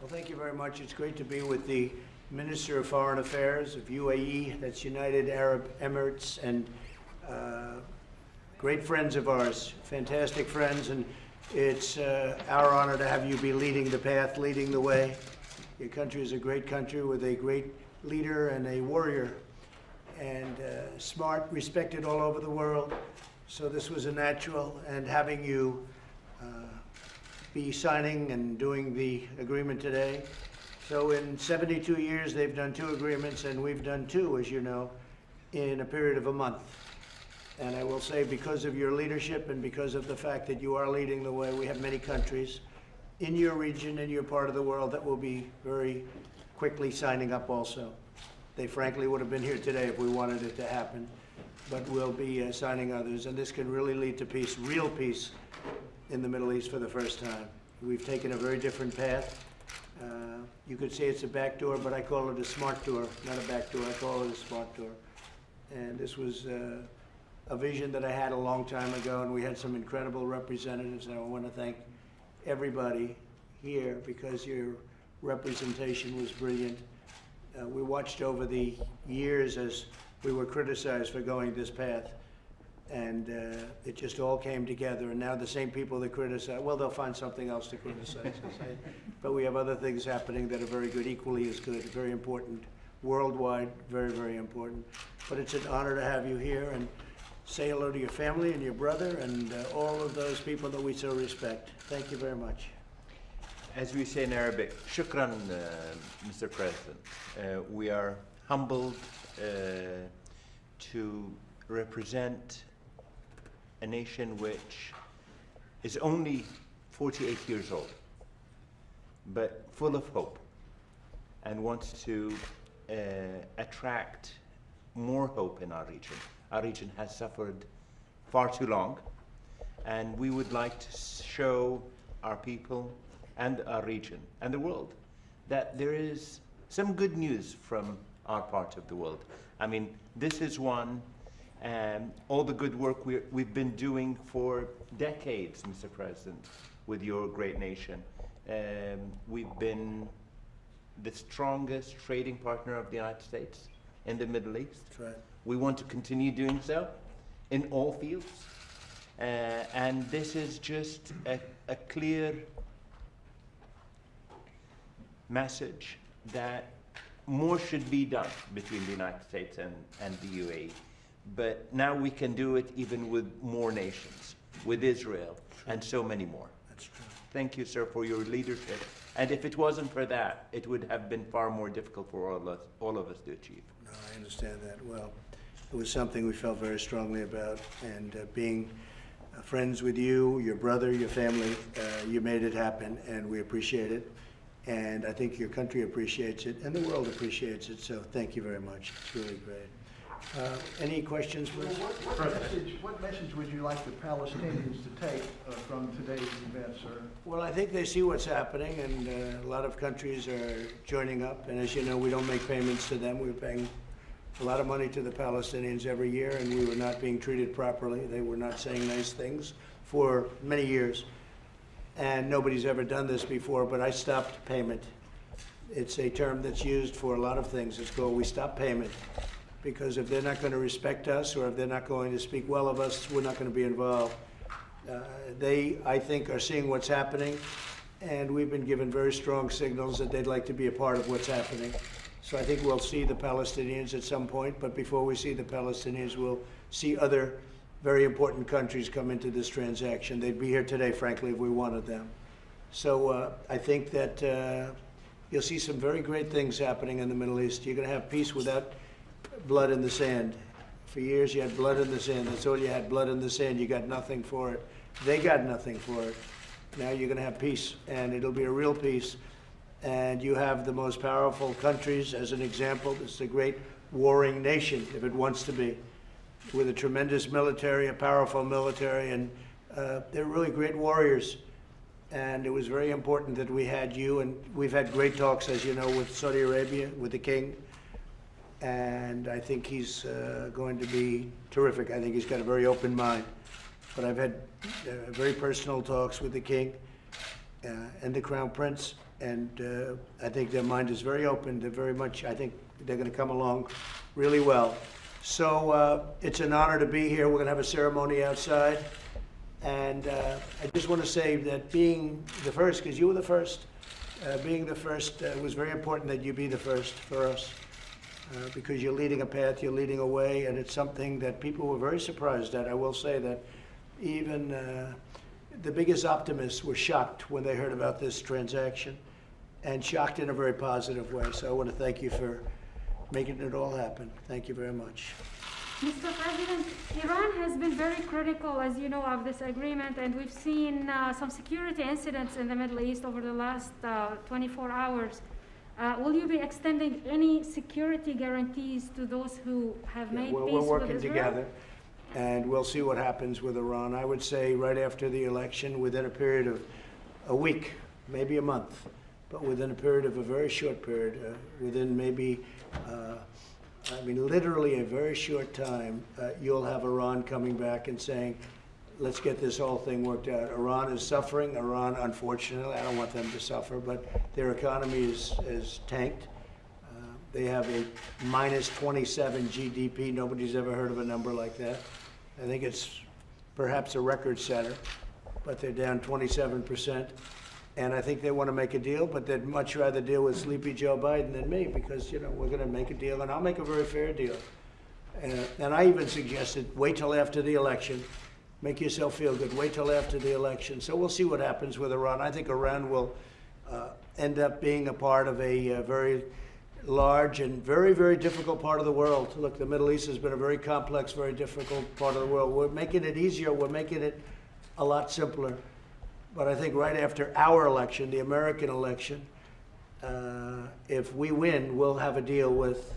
Well, thank you very much. It's great to be with the Minister of Foreign Affairs of UAE, that's United Arab Emirates, and great friends of ours, fantastic friends, and it's our honor to have you be leading the path, leading the way. Your country is a great country with a great leader and a warrior, and smart, respected all over the world. So this was a natural, and having you be signing and doing the agreement today. So in 72 years, they've done 2 agreements, and we've done 2, as you know, in a period of a month. And I will say, because of your leadership and because of the fact that you are leading the way, we have many countries in your region, in your part of the world, that will be very quickly signing up also. They frankly would have been here today if we wanted it to happen, but we'll be signing others, and this can really lead to peace, real peace, in the Middle East for the first time. We've taken a very different path. You could say it's a back door, but I call it a smart door, not a back door. I call it a smart door. And this was a vision that I had a long time ago, and we had some incredible representatives, and I want to thank everybody here because your representation was brilliant. We watched over the years as we were criticized for going this path, and it just all came together, and now the same people that criticize, well, they'll find something else to criticize us. But we have other things happening that are very good, equally as good, very important, worldwide, very, very important. But it's an honor to have you here, and say hello to your family and your brother and all of those people that we so respect. Thank you very much. As we say in Arabic, shukran, Mr. President. We are humbled to represent a nation which is only 48 years old, but full of hope and wants to attract more hope in our region. Our region has suffered far too long, and we would like to show our people and our region and the world that there is some good news from our part of the world. I mean, this is one, all the good work we've been doing for decades, Mr. President, with your great nation. We've been the strongest trading partner of the United States in the Middle East. That's right. We want to continue doing so in all fields. And this is just a clear message that more should be done between the United States and the UAE. But now we can do it even with more nations, with Israel, and so many more. That's true. Thank you, sir, for your leadership. And if it wasn't for that, it would have been far more difficult for all of us to achieve. No, I understand that well. It was something we felt very strongly about, and being friends with you, your brother, your family, you made it happen, and we appreciate it. And I think your country appreciates it, and the world appreciates it, so thank you very much. It's really great. Any questions, please? Well, what message would you like the Palestinians to take from today's event, sir? Well, I think they see what's happening, and a lot of countries are joining up. And as you know, we don't make payments to them. We're paying a lot of money to the Palestinians every year, and we were not being treated properly. They were not saying nice things for many years. And nobody's ever done this before, but I stopped payment. It's a term that's used for a lot of things. It's called we stop payment. Because if they're not going to respect us, or if they're not going to speak well of us, we're not going to be involved. They, I think, are seeing what's happening, and we've been given very strong signals that they'd like to be a part of what's happening. So I think we'll see the Palestinians at some point, but before we see the Palestinians, we'll see other very important countries come into this transaction. They'd be here today, frankly, if we wanted them. So I think that you'll see some very great things happening in the Middle East. You're going to have peace without blood in the sand. For years you had blood in the sand. That's all you had, blood in the sand. You got nothing for it. They got nothing for it. Now you're going to have peace, and it'll be a real peace. And you have the most powerful countries, as an example. It's a great warring nation, if it wants to be, with a tremendous military, a powerful military, and they're really great warriors. And it was very important that we had you, and we've had great talks, as you know, with Saudi Arabia, with the king. And I think he's going to be terrific. I think he's got a very open mind. But I've had very personal talks with the king and the Crown Prince, And I think their mind is very open. They're very much, I think they're going to come along really well. So it's an honor to be here. We're going to have a ceremony outside. And I just want to say that being the first, because you were the first, being the first was very important that you be the first for us. Because you're leading a path, you're leading a way, and it's something that people were very surprised at. I will say that even the biggest optimists were shocked when they heard about this transaction, and shocked in a very positive way. So I want to thank you for making it all happen. Thank you very much. Mr. President, Iran has been very critical, as you know, of this agreement, and we've seen some security incidents in the Middle East over the last 24 hours. Will you be extending any security guarantees to those who have made peace with Israel? We're working together, and we'll see what happens with Iran. I would say right after the election, within a period of a week, maybe a month, but within a period of a very short period, within maybe, literally a very short time, you'll have Iran coming back and saying, let's get this whole thing worked out. Iran is suffering. Iran, unfortunately, I don't want them to suffer, but their economy is tanked. They have a minus 27 GDP. Nobody's ever heard of a number like that. I think it's perhaps a record setter, but they're down 27%. And I think they want to make a deal, but they'd much rather deal with Sleepy Joe Biden than me because, we're going to make a deal, and I'll make a very fair deal. And I even suggested wait till after the election. Make yourself feel good. Wait till after the election. So we'll see what happens with Iran. I think Iran will end up being a part of a very large and very, very difficult part of the world. Look, the Middle East has been a very complex, very difficult part of the world. We're making it easier. We're making it a lot simpler. But I think right after our election, the American election, if we win, we'll have a deal with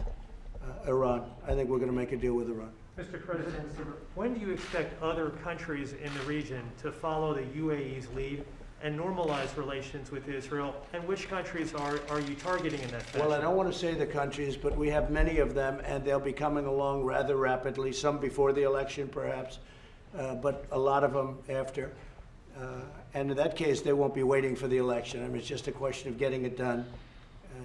Iran. I think we're going to make a deal with Iran. Mr. President, when do you expect other countries in the region to follow the UAE's lead and normalize relations with Israel? And which countries are you targeting in that fashion? Well, I don't want to say the countries, but we have many of them, and they'll be coming along rather rapidly, some before the election perhaps, but a lot of them after. And in that case, they won't be waiting for the election. It's just a question of getting it done.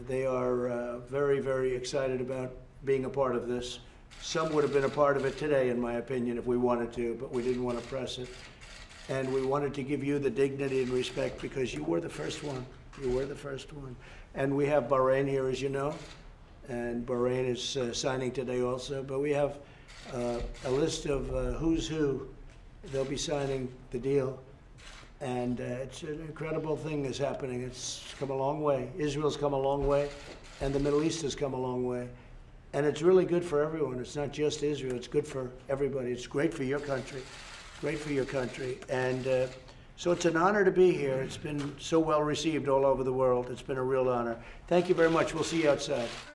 They are very, very excited about being a part of this. Some would have been a part of it today, in my opinion, if we wanted to, but we didn't want to press it. And we wanted to give you the dignity and respect because you were the first one. You were the first one. And we have Bahrain here, as you know, and Bahrain is signing today also. But we have a list of who's who. They'll be signing the deal. And it's an incredible thing is happening. It's come a long way. Israel's come a long way, and the Middle East has come a long way. And it's really good for everyone. It's not just Israel. It's good for everybody. It's great for your country. Great for your country. And so it's an honor to be here. It's been so well received all over the world. It's been a real honor. Thank you very much. We'll see you outside.